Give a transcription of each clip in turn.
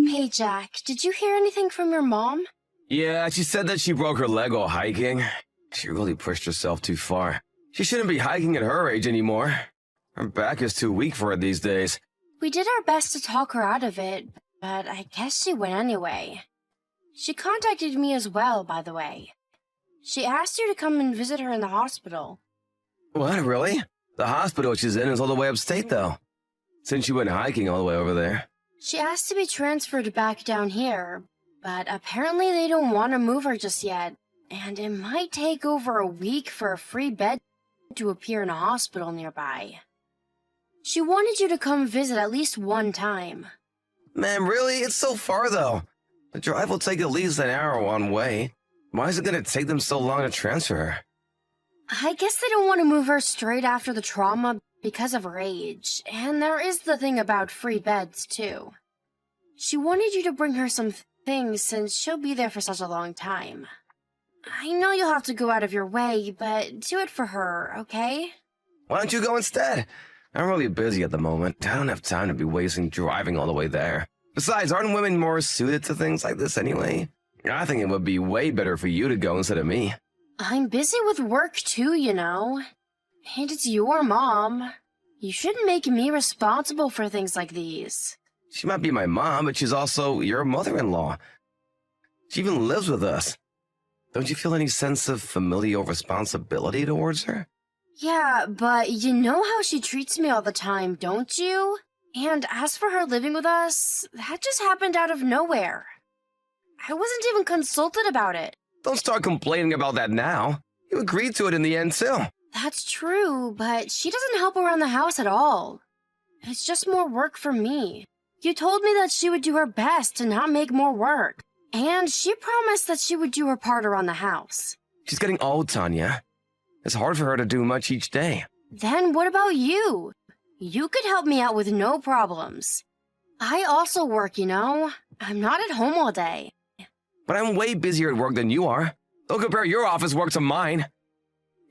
Hey, Jack, did you hear anything from your mom? Yeah, she said that she broke her leg while hiking. She really pushed herself too far. She shouldn't be hiking at her age anymore. Her back is too weak for it these days. We did our best to talk her out of it, but I guess she went anyway. She contacted me as well, by the way. She asked you to come and visit her in the hospital. What, really? The hospital she's in is all the way upstate, though. Since she went hiking all the way over there. She asked to be transferred back down here, but apparently they don't want to move her just yet, and it might take over a week for a free bed to appear in a hospital nearby. She wanted you to come visit at least one time. Man, really? It's so far, though. The drive will take at least an hour one way. Why is it going to take them so long to transfer her? I guess they don't want to move her straight after the trauma because of her age, and there is the thing about free beds, too. She wanted you to bring her some things since she'll be there for such a long time. I know you'll have to go out of your way, but do it for her, okay? Why don't you go instead? I'm really busy at the moment. I don't have time to be wasting driving all the way there. Besides, aren't women more suited to things like this anyway? I think it would be way better for you to go instead of me. I'm busy with work too, you know. And it's your mom. You shouldn't make me responsible for things like these. She might be my mom, but she's also your mother-in-law. She even lives with us. Don't you feel any sense of familial responsibility towards her? Yeah, but you know how she treats me all the time, don't you? And as for her living with us, that just happened out of nowhere. I wasn't even consulted about it. Don't start complaining about that now. You agreed to it in the end, too. That's true, but she doesn't help around the house at all. It's just more work for me. You told me that she would do her best to not make more work. And she promised that she would do her part around the house. She's getting old, Tanya. It's hard for her to do much each day. Then what about you? You could help me out with no problems. I also work, you know. I'm not at home all day. But I'm way busier at work than you are. Don't compare your office work to mine.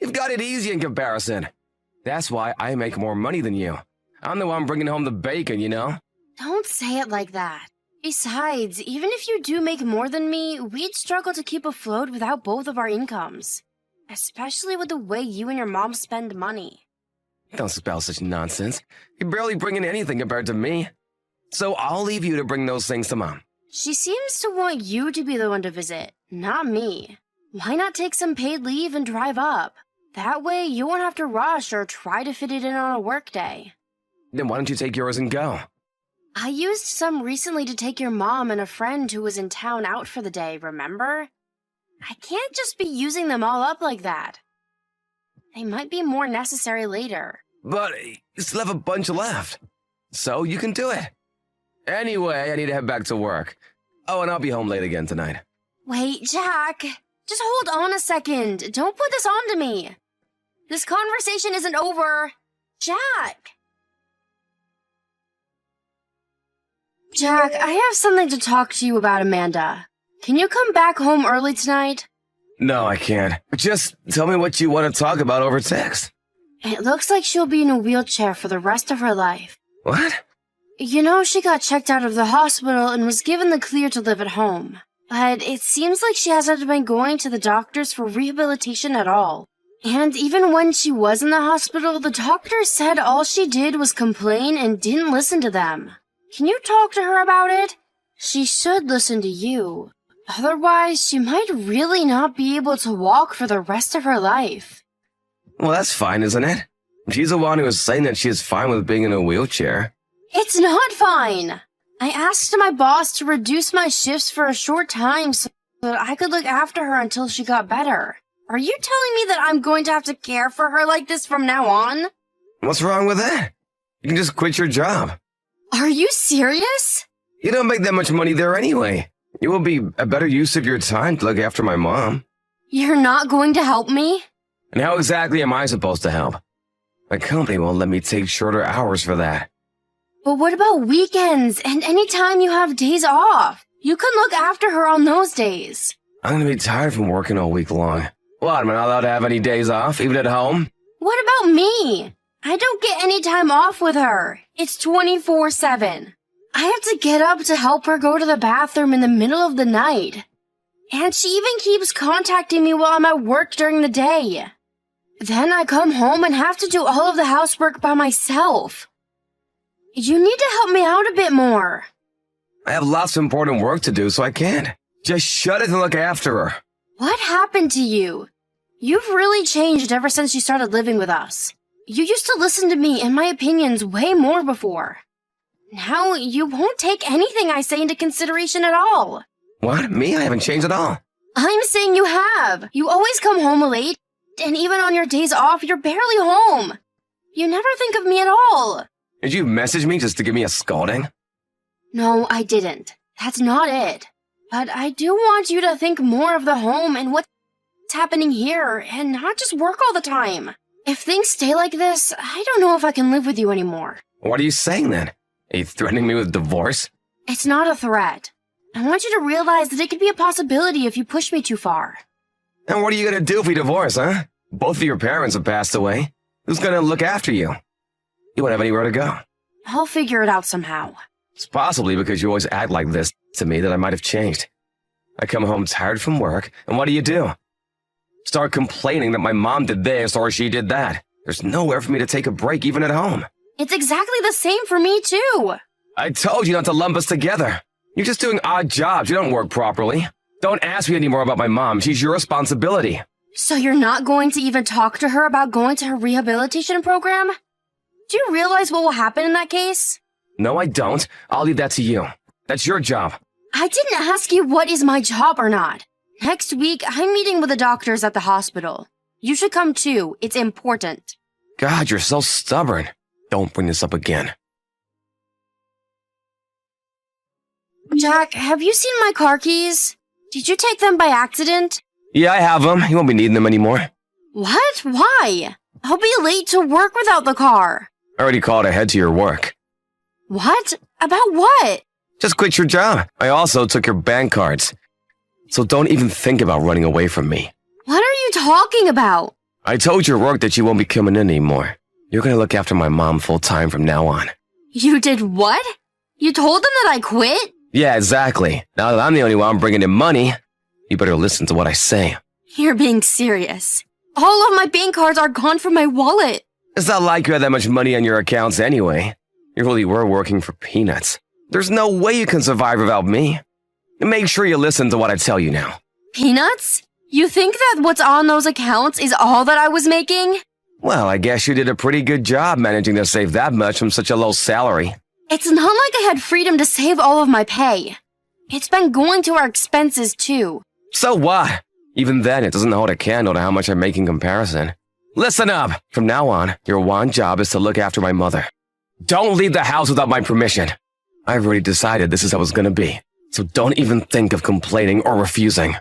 You've got it easy in comparison. That's why I make more money than you. I'm the one bringing home the bacon, you know? Don't say it like that. Besides, even if you do make more than me, we'd struggle to keep afloat without both of our incomes. Especially with the way you and your mom spend money. Don't spout such nonsense. You barely bring in anything compared to me. So I'll leave you to bring those things to Mom. She seems to want you to be the one to visit, not me. Why not take some paid leave and drive up? That way you won't have to rush or try to fit it in on a work day. Then why don't you take yours and go? I used some recently to take your mom and a friend who was in town out for the day, remember? I can't just be using them all up like that. They might be more necessary later. But you still have a bunch left. So you can do it. Anyway, I need to head back to work. Oh, and I'll be home late again tonight. Wait, Jack. Just hold on a second. Don't put this on to me. This conversation isn't over. Jack! Jack, I have something to talk to you about, Amanda. Can you come back home early tonight? No, I can't. Just tell me what you want to talk about over text. It looks like she'll be in a wheelchair for the rest of her life. What? You know, she got checked out of the hospital and was given the clear to live at home. But it seems like she hasn't been going to the doctors for rehabilitation at all. And even when she was in the hospital, the doctor said all she did was complain and didn't listen to them. Can you talk to her about it? She should listen to you. Otherwise, she might really not be able to walk for the rest of her life. Well, that's fine, isn't it? She's the one who was saying that she is fine with being in a wheelchair. It's not fine. I asked my boss to reduce my shifts for a short time so that I could look after her until she got better. Are you telling me that I'm going to have to care for her like this from now on? What's wrong with that? You can just quit your job. Are you serious? You don't make that much money there anyway. It will be a better use of your time to look after my mom. You're not going to help me? And how exactly am I supposed to help? My company won't let me take shorter hours for that. But what about weekends and any time you have days off? You can look after her on those days. I'm gonna be tired from working all week long. What, am I not allowed to have any days off, even at home? What about me? I don't get any time off with her. It's 24/7. I have to get up to help her go to the bathroom in the middle of the night. And she even keeps contacting me while I'm at work during the day. Then I come home and have to do all of the housework by myself. You need to help me out a bit more. I have lots of important work to do, so I can't. Just shut it and look after her. What happened to you? You've really changed ever since you started living with us. You used to listen to me and my opinions way more before. Now you won't take anything I say into consideration at all. What? Me? I haven't changed at all. I'm saying you have. You always come home late, and even on your days off, you're barely home. You never think of me at all. Did you message me just to give me a scolding? No, I didn't. That's not it. But I do want you to think more of the home and what's happening here, and not just work all the time. If things stay like this, I don't know if I can live with you anymore. What are you saying then? Are you threatening me with divorce? It's not a threat. I want you to realize that it could be a possibility if you push me too far. And what are you gonna do if we divorce, huh? Both of your parents have passed away. Who's gonna look after you? You won't have anywhere to go. I'll figure it out somehow. It's possibly because you always act like this to me that I might have changed. I come home tired from work, and what do? Start complaining that my mom did this or she did that. There's nowhere for me to take a break even at home. It's exactly the same for me, too. I told you not to lump us together. You're just doing odd jobs. You don't work properly. Don't ask me anymore about my mom. She's your responsibility. So you're not going to even talk to her about going to her rehabilitation program? Do you realize what will happen in that case? No, I don't. I'll leave that to you. That's your job. I didn't ask you what is my job or not. Next week, I'm meeting with the doctors at the hospital. You should come too. It's important. God, you're so stubborn. Don't bring this up again. Jack, have you seen my car keys? Did you take them by accident? Yeah, I have them. You won't be needing them anymore. What? Why? I'll be late to work without the car. I already called ahead to your work. What? About what? Just quit your job. I also took your bank cards. So don't even think about running away from me. What are you talking about? I told your work that you won't be coming in anymore. You're gonna look after my mom full-time from now on. You did what? You told them that I quit? Yeah, exactly. Now that I'm the only one bringing in money, you better listen to what I say. You're being serious. All of my bank cards are gone from my wallet. It's not like you had that much money on your accounts anyway. You really were working for peanuts. There's no way you can survive without me. Make sure you listen to what I tell you now. Peanuts? You think that what's on those accounts is all that I was making? Well, I guess you did a pretty good job managing to save that much from such a low salary. It's not like I had freedom to save all of my pay. It's been going to our expenses too. So what? Even then, it doesn't hold a candle to how much I make in comparison. Listen up! From now on, your one job is to look after my mother. Don't leave the house without my permission. I've already decided this is how it's gonna be. So don't even think of complaining or refusing.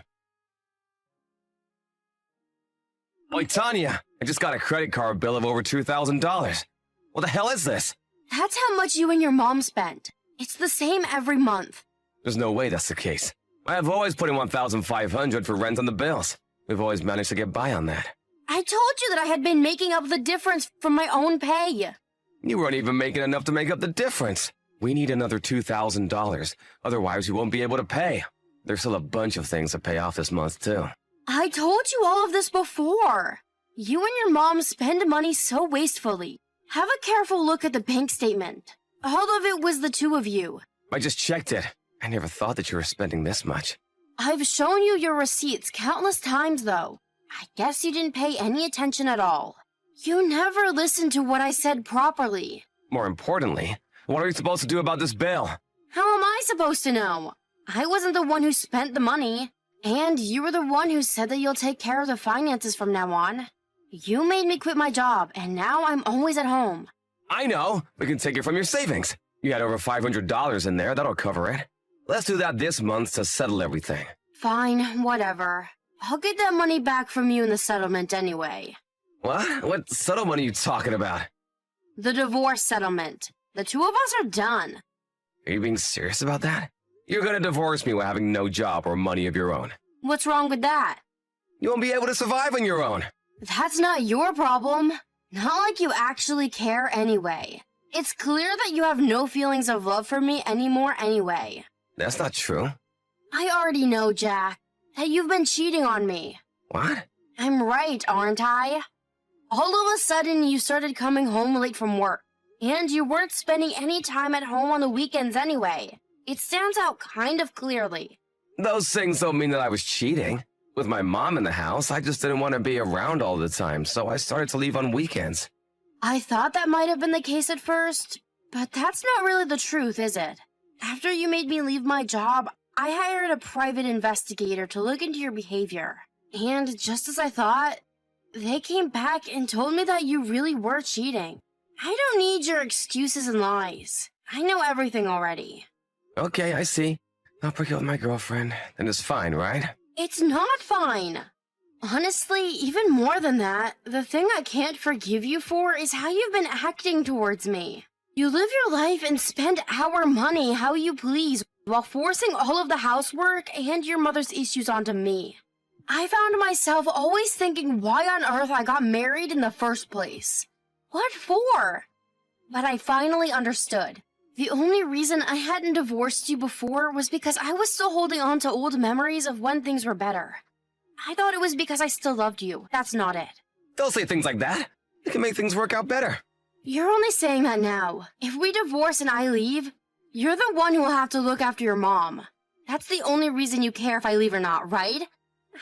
Oi, Tanya, I just got a credit card bill of over $2,000. What the hell is this? That's how much you and your mom spent. It's the same every month. There's no way that's the case. I have always put in $1,500 for rent on the bills. We've always managed to get by on that. I told you that I had been making up the difference from my own pay. You weren't even making enough to make up the difference. We need another $2,000. Otherwise, we won't be able to pay. There's still a bunch of things to pay off this month, too. I told you all of this before. You and your mom spend money so wastefully. Have a careful look at the bank statement. All of it was the two of you. I just checked it. I never thought that you were spending this much. I've shown you your receipts countless times, though. I guess you didn't pay any attention at all. You never listened to what I said properly. More importantly, what are we supposed to do about this bill? How am I supposed to know? I wasn't the one who spent the money. And you were the one who said that you'll take care of the finances from now on. You made me quit my job, and now I'm always at home. I know. We can take it from your savings. You had over $500 in there. That'll cover it. Let's do that this month to settle everything. Fine, whatever. I'll get that money back from you in the settlement anyway. What? What settlement are you talking about? The divorce settlement. The two of us are done. Are you being serious about that? You're gonna divorce me while having no job or money of your own. What's wrong with that? You won't be able to survive on your own. That's not your problem. Not like you actually care anyway. It's clear that you have no feelings of love for me anymore anyway. That's not true. I already know, Jack, that you've been cheating on me. What? I'm right, aren't I? All of a sudden, you started coming home late from work, and you weren't spending any time at home on the weekends anyway. It stands out kind of clearly. Those things don't mean that I was cheating. With my mom in the house, I just didn't want to be around all the time, so I started to leave on weekends. I thought that might have been the case at first, but that's not really the truth, is it? After you made me leave my job, I hired a private investigator to look into your behavior. And just as I thought, they came back and told me that you really were cheating. I don't need your excuses and lies. I know everything already. Okay, I see. I'll break up with my girlfriend, then it's fine, right? It's not fine. Honestly, even more than that, the thing I can't forgive you for is how you've been acting towards me. You live your life and spend our money how you please while forcing all of the housework and your mother's issues onto me. I found myself always thinking why on earth I got married in the first place. What for? But I finally understood. The only reason I hadn't divorced you before was because I was still holding on to old memories of when things were better. I thought it was because I still loved you. That's not it. Don't say things like that. You can make things work out better. You're only saying that now. If we divorce and I leave, you're the one who will have to look after your mom. That's the only reason you care if I leave or not, right?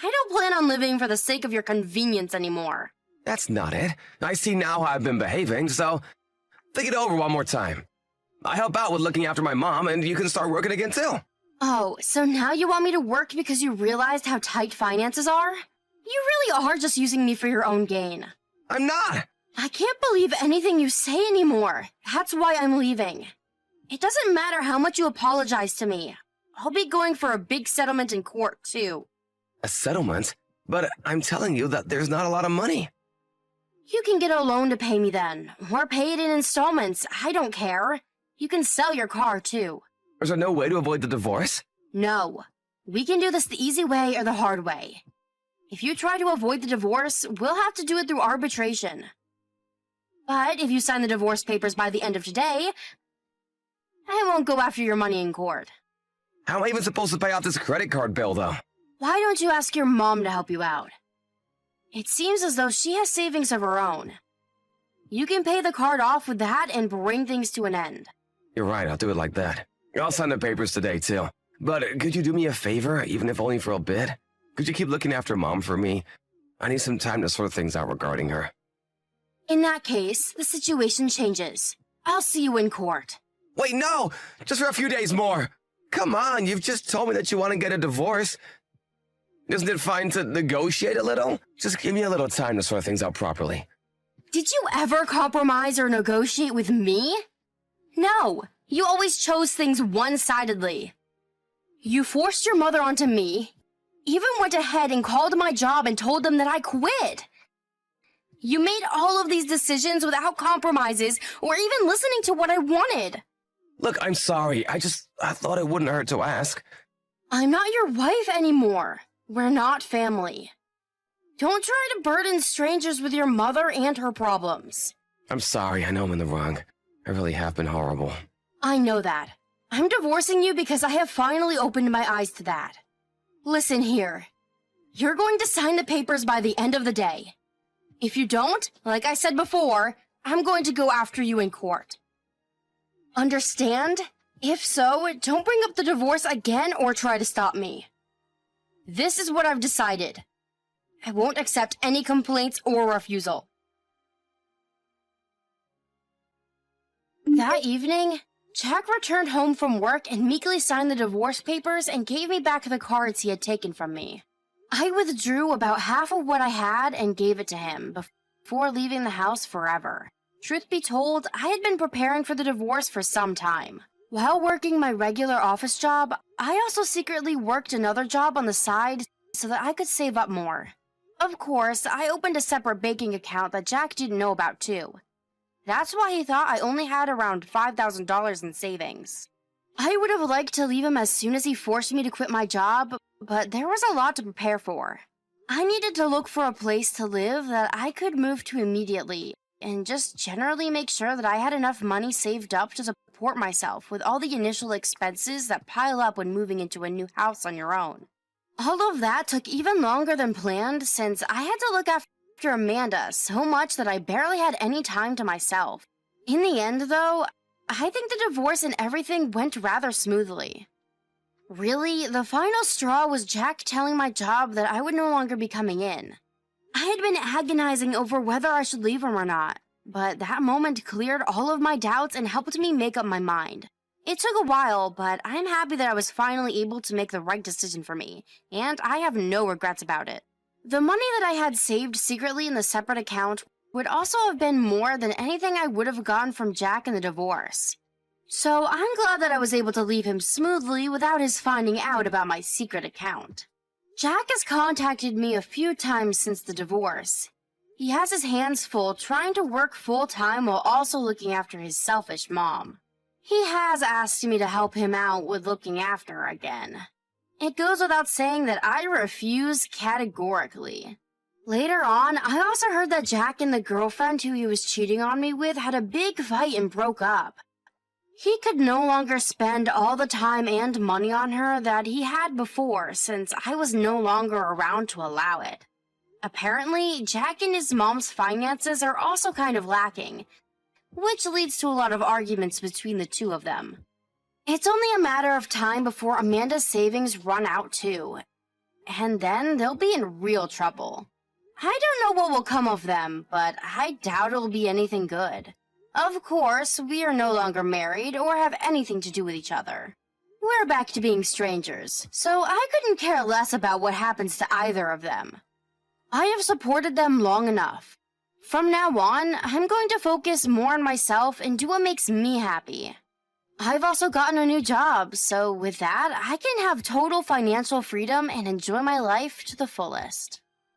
I don't plan on living for the sake of your convenience anymore. That's not it. I see now how I've been behaving, so think it over one more time. I help out with looking after my mom, and you can start working again too. Oh, so now you want me to work because you realized how tight finances are? You really are just using me for your own gain. I'm not! I can't believe anything you say anymore. That's why I'm leaving. It doesn't matter how much you apologize to me. I'll be going for a big settlement in court, too. A settlement? But I'm telling you that there's not a lot of money. You can get a loan to pay me then, or pay it in installments. I don't care. You can sell your car, too. Is there no way to avoid the divorce? No. We can do this the easy way or the hard way. If you try to avoid the divorce, we'll have to do it through arbitration. But if you sign the divorce papers by the end of today, I won't go after your money in court. How am I even supposed to pay off this credit card bill, though? Why don't you ask your mom to help you out? It seems as though she has savings of her own. You can pay the card off with that and bring things to an end. You're right, I'll do it like that. I'll sign the papers today, too. But could you do me a favor, even if only for a bit? Could you keep looking after Mom for me? I need some time to sort things out regarding her. In that case, the situation changes. I'll see you in court. Wait, no! Just for a few days more! Come on, you've just told me that you want to get a divorce. Isn't it fine to negotiate a little? Just give me a little time to sort things out properly. Did you ever compromise or negotiate with me? No, you always chose things one-sidedly. You forced your mother onto me, even went ahead and called my job and told them that I quit. You made all of these decisions without compromises or even listening to what I wanted. Look, I'm sorry. I thought it wouldn't hurt to ask. I'm not your wife anymore. We're not family. Don't try to burden strangers with your mother and her problems. I'm sorry. I know I'm in the wrong. I really have been horrible. I know that. I'm divorcing you because I have finally opened my eyes to that. Listen here. You're going to sign the papers by the end of the day. If you don't, like I said before, I'm going to go after you in court. Understand? If so, don't bring up the divorce again or try to stop me. This is what I've decided. I won't accept any complaints or refusal. That evening, Jack returned home from work and meekly signed the divorce papers and gave me back the cards he had taken from me. I withdrew about half of what I had and gave it to him before leaving the house forever. Truth be told, I had been preparing for the divorce for some time. While working my regular office job, I also secretly worked another job on the side so that I could save up more. Of course, I opened a separate banking account that Jack didn't know about too. That's why he thought I only had around $5,000 in savings. I would have liked to leave him as soon as he forced me to quit my job, but there was a lot to prepare for. I needed to look for a place to live that I could move to immediately, and just generally make sure that I had enough money saved up to support myself with all the initial expenses that pile up when moving into a new house on your own. All of that took even longer than planned since I had to look after Amanda so much that I barely had any time to myself. In the end, though, I think the divorce and everything went rather smoothly. Really, the final straw was Jack telling my job that I would no longer be coming in. I had been agonizing over whether I should leave him or not, but that moment cleared all of my doubts and helped me make up my mind. It took a while, but I'm happy that I was finally able to make the right decision for me, and I have no regrets about it. The money that I had saved secretly in the separate account would also have been more than anything I would have gotten from Jack in the divorce. So I'm glad that I was able to leave him smoothly without his finding out about my secret account. Jack has contacted me a few times since the divorce. He has his hands full trying to work full-time while also looking after his selfish mom. He has asked me to help him out with looking after her again. It goes without saying that I refuse categorically. Later on, I also heard that Jack and the girlfriend who he was cheating on me with had a big fight and broke up. He could no longer spend all the time and money on her that he had before since I was no longer around to allow it. Apparently, Jack and his mom's finances are also kind of lacking, which leads to a lot of arguments between the two of them. It's only a matter of time before Amanda's savings run out too, and then they'll be in real trouble. I don't know what will come of them, but I doubt it'll be anything good. Of course, we are no longer married or have anything to do with each other. We're back to being strangers, so I couldn't care less about what happens to either of them. I have supported them long enough. From now on, I'm going to focus more on myself and do what makes me happy. I've also gotten a new job, so with that, I can have total financial freedom and enjoy my life to the fullest.